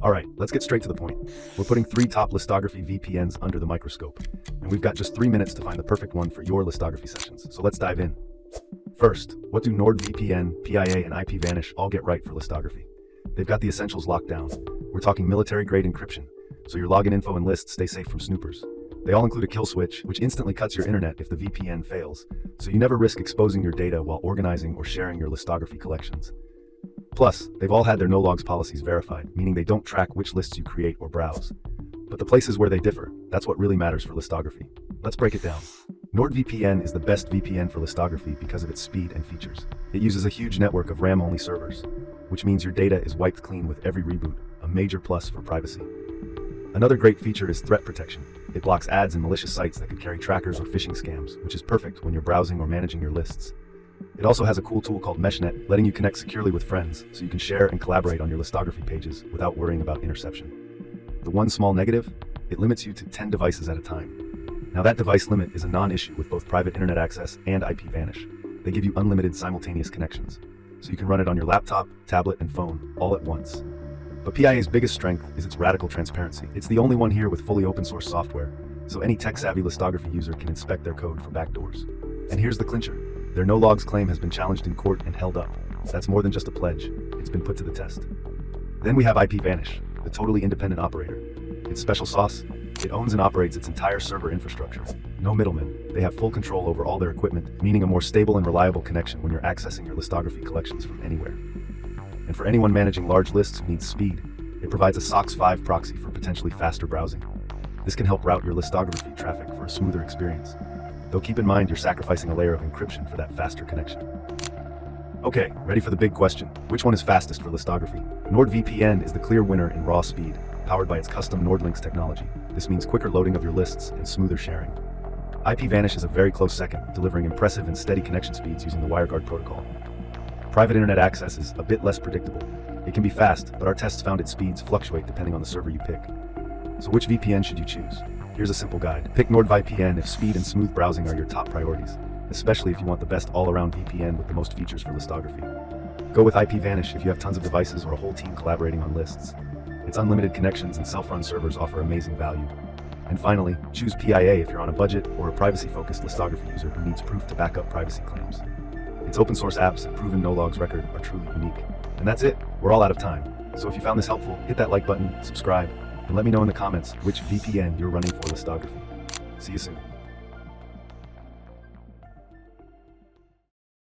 Alright, let's get straight to the point. We're putting 3 top listography VPNs under the microscope, and we've got just 3 minutes to find the perfect one for your listography sessions, so let's dive in. First, what do NordVPN, PIA, and IPVanish all get right for listography? They've got the essentials locked down. We're talking military-grade encryption, so your login info and lists stay safe from snoopers. They all include a kill switch, which instantly cuts your internet if the VPN fails, so you never risk exposing your data while organizing or sharing your listography collections. Plus, they've all had their no-logs policies verified, meaning they don't track which lists you create or browse. But the places where they differ, that's what really matters for listography. Let's break it down. NordVPN is the best VPN for listography because of its speed and features. It uses a huge network of RAM-only servers, which means your data is wiped clean with every reboot, a major plus for privacy. Another great feature is threat protection. It blocks ads and malicious sites that could carry trackers or phishing scams, which is perfect when you're browsing or managing your lists. It also has a cool tool called MeshNet, letting you connect securely with friends, so you can share and collaborate on your listography pages without worrying about interception. The one small negative? It limits you to 10 devices at a time. Now that device limit is a non-issue with both private internet access and IPVanish. They give you unlimited simultaneous connections, so you can run it on your laptop, tablet, and phone, all at once. But PIA's biggest strength is its radical transparency. It's the only one here with fully open source software, so any tech-savvy listography user can inspect their code for backdoors. And here's the clincher. Their no-logs claim has been challenged in court and held up. That's more than just a pledge. It's been put to the test. Then we have IPVanish, the totally independent operator. Its special sauce? It owns and operates its entire server infrastructure. No middlemen. They have full control over all their equipment, meaning a more stable and reliable connection when you're accessing your listography collections from anywhere. And for anyone managing large lists who needs speed, it provides a SOCKS 5 proxy for potentially faster browsing. This can help route your listography traffic for a smoother experience. Though keep in mind you're sacrificing a layer of encryption for that faster connection. Okay, ready for the big question. Which one is fastest for listography? NordVPN is the clear winner in raw speed, powered by its custom NordLinks technology. This means quicker loading of your lists and smoother sharing. IPVanish is a very close second, delivering impressive and steady connection speeds using the WireGuard protocol. Private internet access is a bit less predictable. It can be fast, but our tests found its speeds fluctuate depending on the server you pick. So which VPN should you choose? Here's a simple guide. Pick NordVPN if speed and smooth browsing are your top priorities, especially if you want the best all-around VPN with the most features for listography. Go with IPVanish if you have tons of devices or a whole team collaborating on lists. Its unlimited connections and self-run servers offer amazing value. And finally, choose PIA if you're on a budget or a privacy-focused listography user who needs proof to back up privacy claims. Its open-source apps and proven no-logs record are truly unique. And that's it. We're all out of time. So if you found this helpful, hit that like button, subscribe, and let me know in the comments which VPN you're running for listography. See you soon.